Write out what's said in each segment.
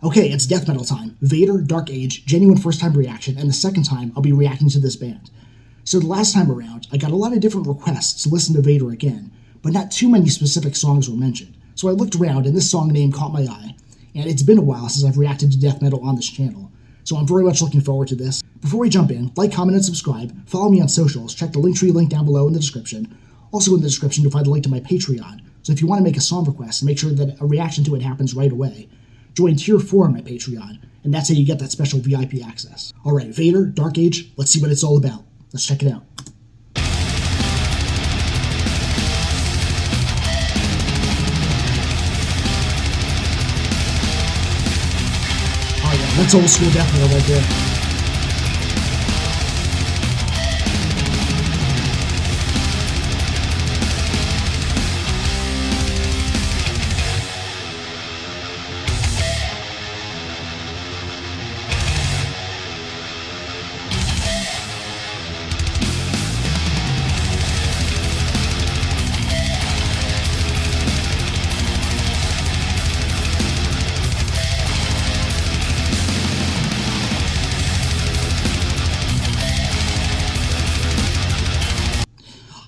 Okay, it's death metal time. Vader, Dark Age, genuine first time reaction, and the second time I'll be reacting to this band. So the last time around, I got a lot of different requests to listen to Vader again, but not too many specific songs were mentioned. So I looked around and this song name caught my eye, and it's been a while since I've reacted to death metal on this channel, so I'm very much looking forward to this. Before we jump in, like, comment, and subscribe, follow me on socials, check the Linktree link down below in the description. Also in the description you'll find a link to my Patreon, so if you want to make a song request and make sure that a reaction to it happens right away, join Tier 4 on my Patreon, and that's how you get that special VIP access. Alright, Vader, Dark Age, let's see what it's all about. Let's check it out. Oh yeah, that's old school death metal right there.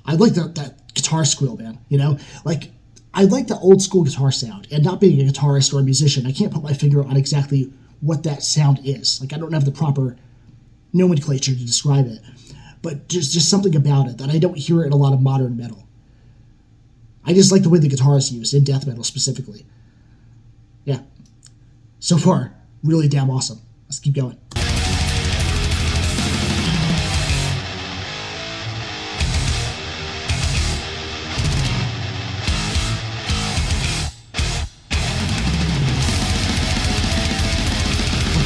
I like that guitar squeal, man, you know? Like, I like the old school guitar sound, and not being a guitarist or a musician, I can't put my finger on exactly what that sound is. Like, I don't have the proper nomenclature to describe it, but there's just something about it that I don't hear in a lot of modern metal. I just like the way the guitar is used, in death metal specifically. Yeah. So far, really damn awesome. Let's keep going.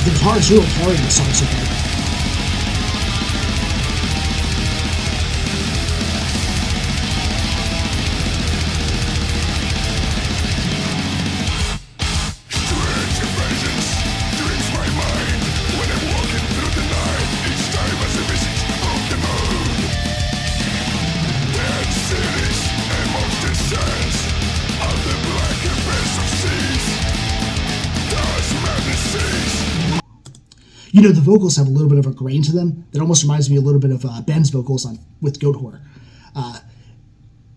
The guitar is really carrying the song so far. You know, the vocals have a little bit of a grain to them that almost reminds me a little bit of Ben's vocals with Goatwhore.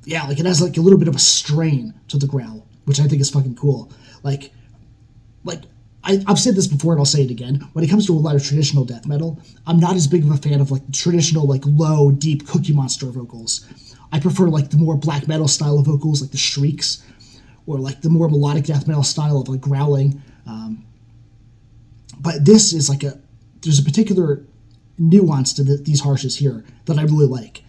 Yeah, like it has like a little bit of a strain to the growl, which I think is fucking cool. I've said this before and I'll say it again. When it comes to a lot of traditional death metal, I'm not as big of a fan of like the traditional like low, deep Cookie Monster vocals. I prefer like the more black metal style of vocals, like the shrieks, or like the more melodic death metal style of like growling. But this is like there's a particular nuance to these harshes here that I really like.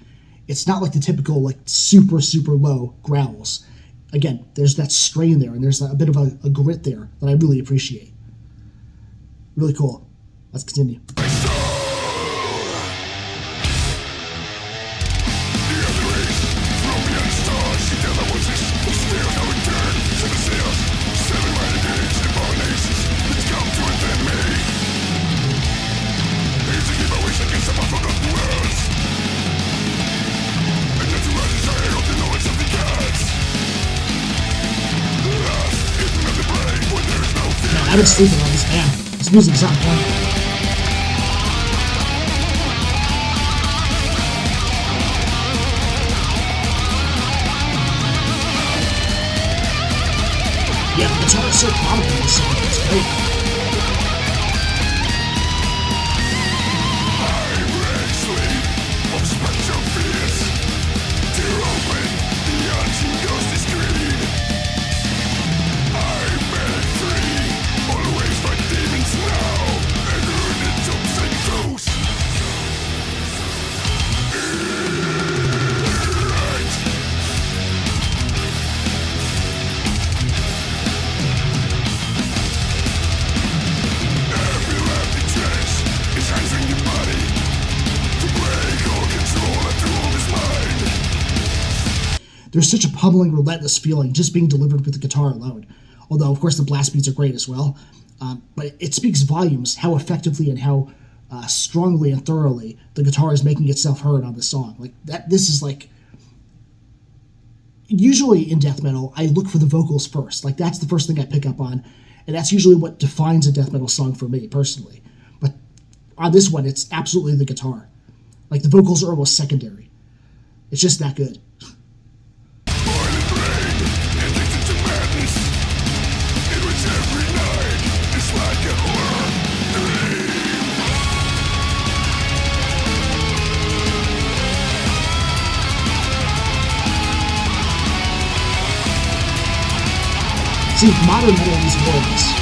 It's not like the typical like super, super low growls. Again, there's that strain there, and there's a bit of a grit there that I really appreciate. Really cool. Let's continue. I've been sleeping on this, man. This music's on point. Yeah, the guitar is so prominent in this song. It's great. There's such a pummeling, relentless feeling just being delivered with the guitar alone. Although, of course, the blast beats are great as well. But it speaks volumes how effectively and how strongly and thoroughly the guitar is making itself heard on this song. Like that, this is like usually in death metal, I look for the vocals first. Like that's the first thing I pick up on, And that's usually what defines a death metal song for me, personally. But on this one, it's absolutely the guitar. Like, the vocals are almost secondary. It's just that good. See, modern metal needs more of this.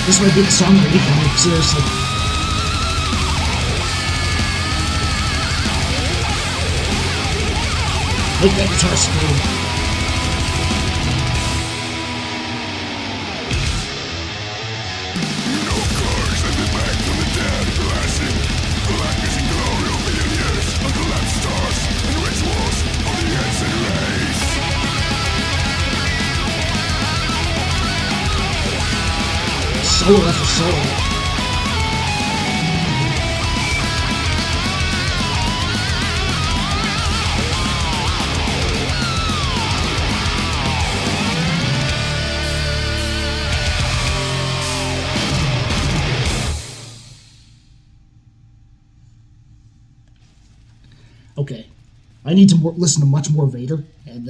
This might be the song ready for me, seriously. Make that guitar scream. Solo after solo. Okay, I need to listen to much more Vader, and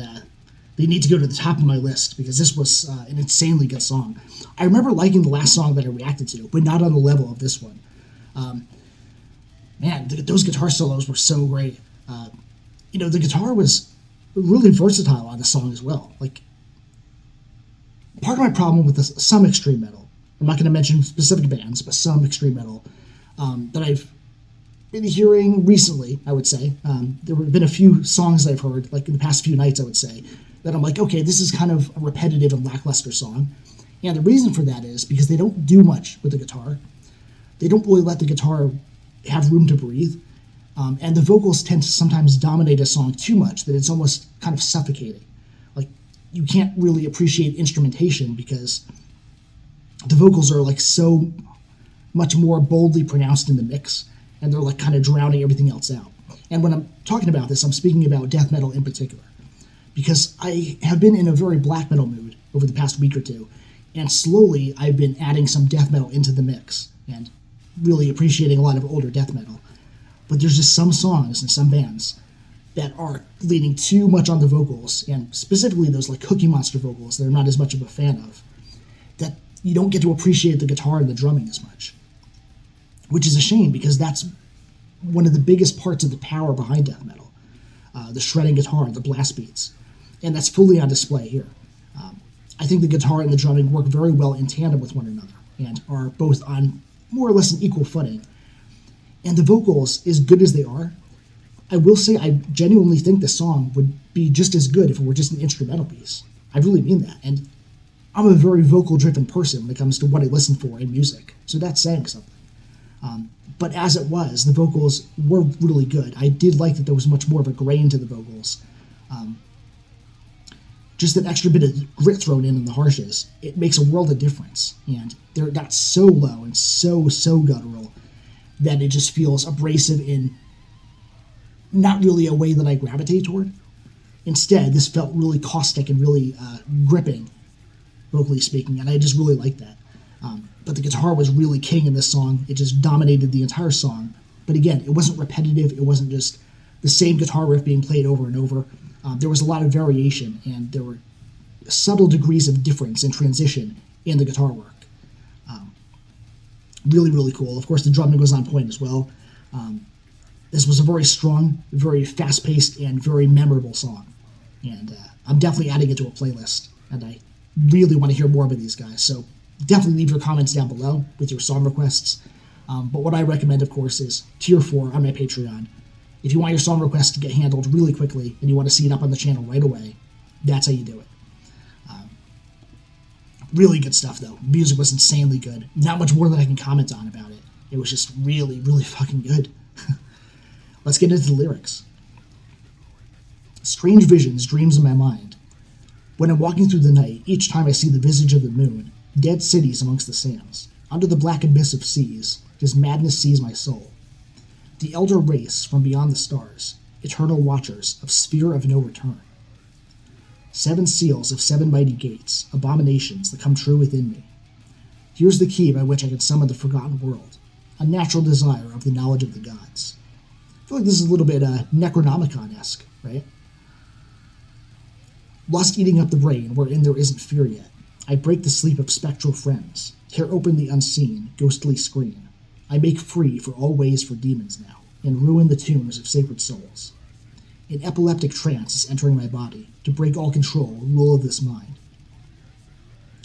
they need to go to the top of my list because this was an insanely good song. I remember liking the last song that I reacted to, but not on the level of this one. Man, those guitar solos were so great. The guitar was really versatile on the song as well. Like, part of my problem with some extreme metal, I'm not going to mention specific bands, but some extreme metal that I've been hearing recently, I would say. There have been a few songs I've heard, like in the past few nights, I would say, that I'm like, okay, this is kind of a repetitive and lackluster song. And the reason for that is because they don't do much with the guitar. They don't really let the guitar have room to breathe. And the vocals tend to sometimes dominate a song too much that it's almost kind of suffocating. Like, you can't really appreciate instrumentation because the vocals are like so much more boldly pronounced in the mix, and they're like kind of drowning everything else out. And when I'm talking about this, I'm speaking about death metal in particular, because I have been in a very black metal mood over the past week or two, and slowly I've been adding some death metal into the mix and really appreciating a lot of older death metal. But there's just some songs and some bands that are leaning too much on the vocals, and specifically those like Cookie Monster vocals that I'm not as much of a fan of, that you don't get to appreciate the guitar and the drumming as much. Which is a shame, because that's one of the biggest parts of the power behind death metal. The shredding guitar, the blast beats. And that's fully on display here. I think the guitar and the drumming work very well in tandem with one another, and are both on more or less an equal footing. And the vocals, as good as they are, I will say I genuinely think the song would be just as good if it were just an instrumental piece. I really mean that. And I'm a very vocal-driven person when it comes to what I listen for in music, so that's saying something. But as it was, the vocals were really good. I did like that there was much more of a grain to the vocals. Just that extra bit of grit thrown in the harshes, it makes a world of difference. And they're not so low and so guttural that it just feels abrasive in not really a way that I gravitate toward. Instead, this felt really caustic and really gripping, vocally speaking, and I just really liked that. But the guitar was really king in this song. It just dominated the entire song. But again, it wasn't repetitive. It wasn't just the same guitar riff being played over and over. There was a lot of variation, and there were subtle degrees of difference and transition in the guitar work. Really, really cool. Of course, the drumming was on point as well. This was a very strong, very fast-paced, and very memorable song. And I'm definitely adding it to a playlist. And I really want to hear more about these guys. So definitely leave your comments down below with your song requests. But what I recommend, of course, is Tier 4 on my Patreon. If you want your song requests to get handled really quickly and you want to see it up on the channel right away, that's how you do it. Really good stuff, though. Music was insanely good. Not much more that I can comment on about it. It was just really, really fucking good. Let's get into the lyrics. Strange visions, dreams in my mind. When I'm walking through the night, each time I see the visage of the moon, dead cities amongst the sands. Under the black abyss of seas, his madness sees my soul. The elder race from beyond the stars, eternal watchers of sphere of no return. 7 seals of 7 mighty gates, abominations that come true within me. Here's the key by which I can summon the forgotten world, a natural desire of the knowledge of the gods. I feel like this is a little bit Necronomicon-esque, right? Lust eating up the brain wherein there isn't fear yet. I break the sleep of spectral friends, tear open the unseen, ghostly screen. I make free for all ways for demons now, and ruin the tombs of sacred souls. An epileptic trance is entering my body, to break all control, rule of this mind.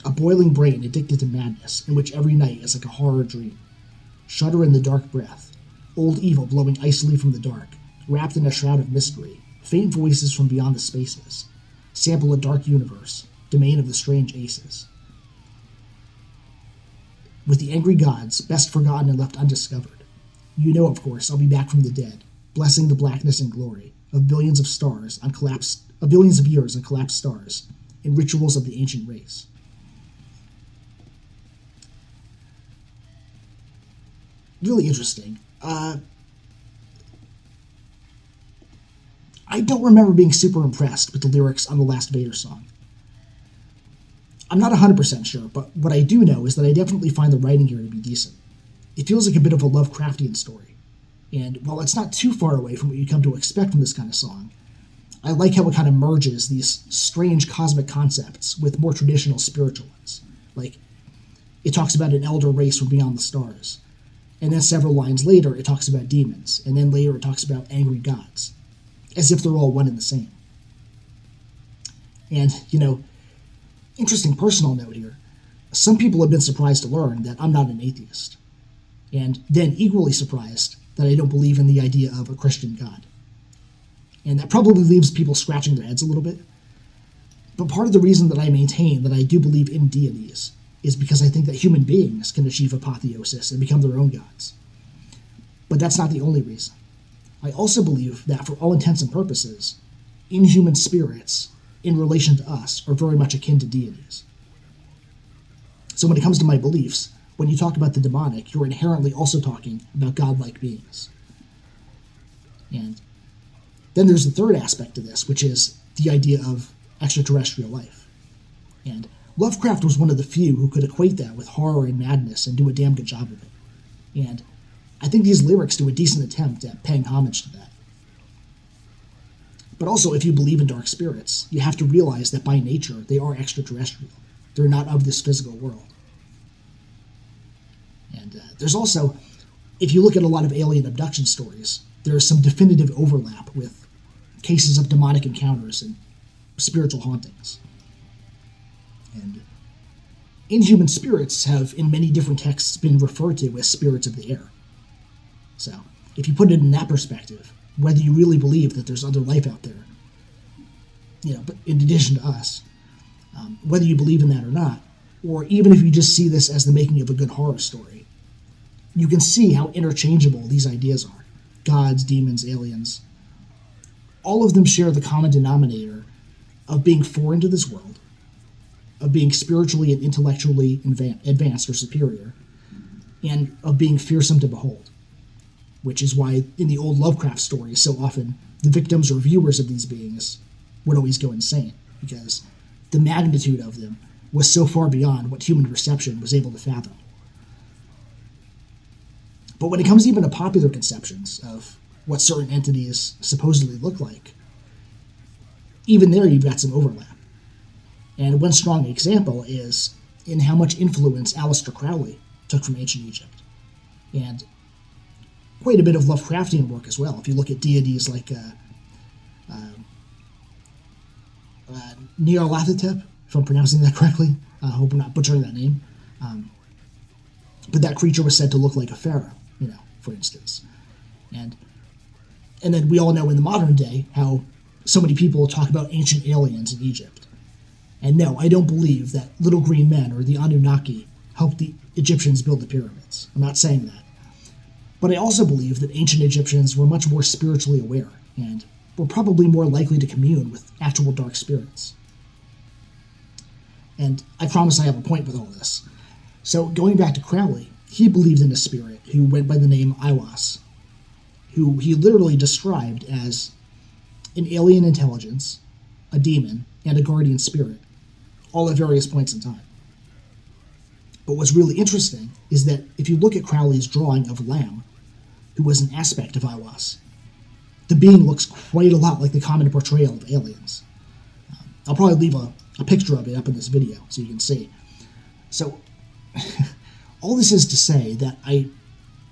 A boiling brain addicted to madness, in which every night is like a horror dream. Shudder in the dark breath, old evil blowing icily from the dark, wrapped in a shroud of mystery, faint voices from beyond the spaces. Sample a dark universe, domain of the strange aces. With the angry gods, best forgotten and left undiscovered. You know, of course, I'll be back from the dead, blessing the blackness and glory of billions of stars on billions of years on collapsed stars, in rituals of the ancient race. Really interesting. I don't remember being super impressed with the lyrics on the last Vader song. I'm not 100% sure, but what I do know is that I definitely find the writing here to be decent. It feels like a bit of a Lovecraftian story, and while it's not too far away from what you come to expect from this kind of song, I like how it kind of merges these strange cosmic concepts with more traditional spiritual ones. Like, it talks about an elder race from beyond the stars, and then several lines later it talks about demons, and then later it talks about angry gods, as if they're all one and the same. And, interesting personal note here, some people have been surprised to learn that I'm not an atheist, and then equally surprised that I don't believe in the idea of a Christian God. And that probably leaves people scratching their heads a little bit. But part of the reason that I maintain that I do believe in deities is because I think that human beings can achieve apotheosis and become their own gods. But that's not the only reason. I also believe that for all intents and purposes, inhuman spirits in relation to us are very much akin to deities. So when it comes to my beliefs, when you talk about the demonic, you're inherently also talking about godlike beings. And then there's the third aspect of this, which is the idea of extraterrestrial life. And Lovecraft was one of the few who could equate that with horror and madness and do a damn good job of it. And I think these lyrics do a decent attempt at paying homage to that. But also, if you believe in dark spirits, you have to realize that by nature, they are extraterrestrial. They're not of this physical world. And there's also, if you look at a lot of alien abduction stories, there's some definitive overlap with cases of demonic encounters and spiritual hauntings. And inhuman spirits have, in many different texts, been referred to as spirits of the air. So, if you put it in that perspective, whether you really believe that there's other life out there, but in addition to us, whether you believe in that or not, or even if you just see this as the making of a good horror story, you can see how interchangeable these ideas are. Gods, demons, aliens. All of them share the common denominator of being foreign to this world, of being spiritually and intellectually advanced or superior, and of being fearsome to behold. Which is why in the old Lovecraft stories, so often the victims or viewers of these beings would always go insane, because the magnitude of them was so far beyond what human perception was able to fathom. But when it comes even to popular conceptions of what certain entities supposedly look like, even there you've got some overlap. And one strong example is in how much influence Aleister Crowley took from ancient Egypt. And quite a bit of Lovecraftian work as well. If you look at deities like Nyarlathotep, if I'm pronouncing that correctly, I hope I'm not butchering that name. But that creature was said to look like a pharaoh, for instance. And then we all know in the modern day how so many people talk about ancient aliens in Egypt. And no, I don't believe that little green men or the Anunnaki helped the Egyptians build the pyramids. I'm not saying that. But I also believe that ancient Egyptians were much more spiritually aware and were probably more likely to commune with actual dark spirits. And I promise I have a point with all this. So going back to Crowley, he believed in a spirit who went by the name Aiwass, who he literally described as an alien intelligence, a demon, and a guardian spirit, all at various points in time. But what's really interesting is that if you look at Crowley's drawing of Lam, who was an aspect of Aiwass, the being looks quite a lot like the common portrayal of aliens. I'll probably leave a picture of it up in this video so you can see. So, all this is to say that I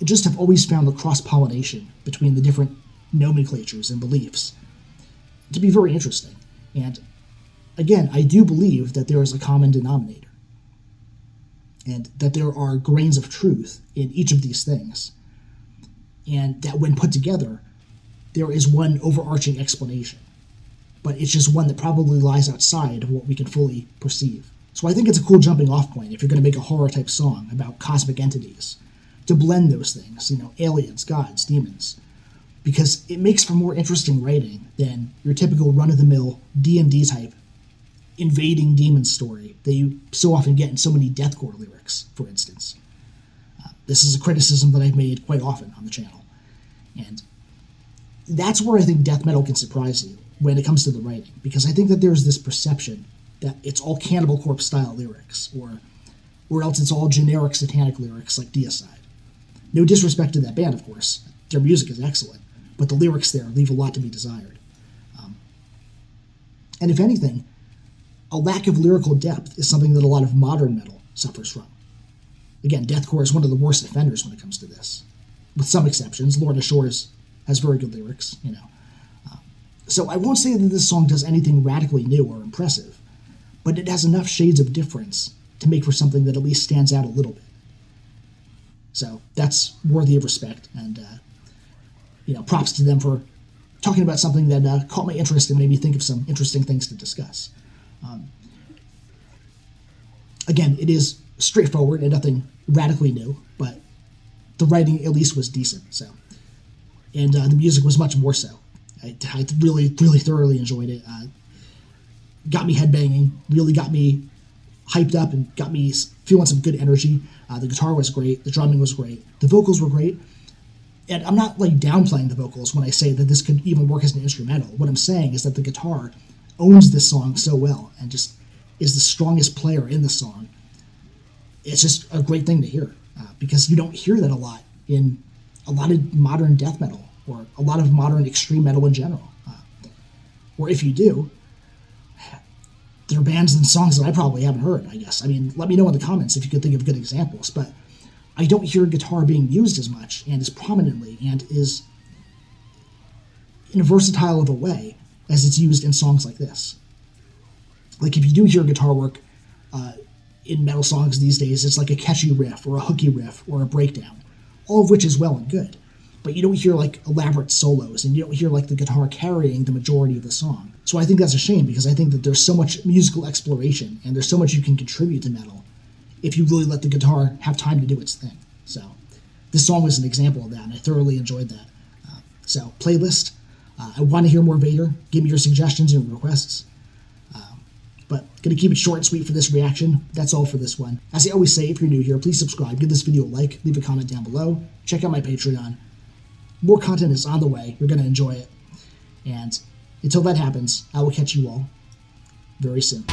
just have always found the cross-pollination between the different nomenclatures and beliefs to be very interesting. And again, I do believe that there is a common denominator and that there are grains of truth in each of these things. And that when put together, there is one overarching explanation. But it's just one that probably lies outside of what we can fully perceive. So I think it's a cool jumping off point if you're going to make a horror type song about cosmic entities, to blend those things, aliens, gods, demons, because it makes for more interesting writing than your typical run-of-the-mill D&D type invading demon story that you so often get in so many deathcore lyrics, for instance. This is a criticism that I've made quite often on the channel. And that's where I think death metal can surprise you when it comes to the writing, because I think that there's this perception that it's all Cannibal Corpse style lyrics, or else it's all generic satanic lyrics like Deicide. No disrespect to that band, of course. Their music is excellent, but the lyrics there leave a lot to be desired. And if anything, a lack of lyrical depth is something that a lot of modern metal suffers from. Again, deathcore is one of the worst offenders when it comes to this. With some exceptions, Lorna Shores has very good lyrics, So I won't say that this song does anything radically new or impressive, but it has enough shades of difference to make for something that at least stands out a little bit. So that's worthy of respect, and props to them for talking about something that caught my interest and made me think of some interesting things to discuss. Again, it is straightforward and nothing radically new, but the writing at least was decent. So, and the music was much more so. I really, really thoroughly enjoyed it. Got me headbanging, really got me hyped up and got me feeling some good energy. The guitar was great, the drumming was great, the vocals were great. And I'm not downplaying the vocals when I say that this could even work as an instrumental. What I'm saying is that the guitar owns this song so well and just is the strongest player in the song. It's just a great thing to hear because you don't hear that a lot in a lot of modern death metal or a lot of modern extreme metal in general. Or if you do, there are bands and songs that I probably haven't heard, I guess. I mean, let me know in the comments if you could think of good examples, but I don't hear guitar being used as much and as prominently and is in a versatile of a way as it's used in songs like this. If you do hear guitar work in metal songs these days, it's like a catchy riff or a hooky riff or a breakdown, all of which is well and good. But you don't hear elaborate solos, and you don't hear the guitar carrying the majority of the song. So I think that's a shame, because I think that there's so much musical exploration and there's so much you can contribute to metal if you really let the guitar have time to do its thing. So this song was an example of that, and I thoroughly enjoyed that. So playlist, I want to hear more Vader. Give me your suggestions and requests. But going to keep it short and sweet for this reaction. That's all for this one. As I always say, if you're new here, please subscribe, give this video a like, leave a comment down below, check out my Patreon. More content is on the way. You're going to enjoy it. And until that happens, I will catch you all very soon.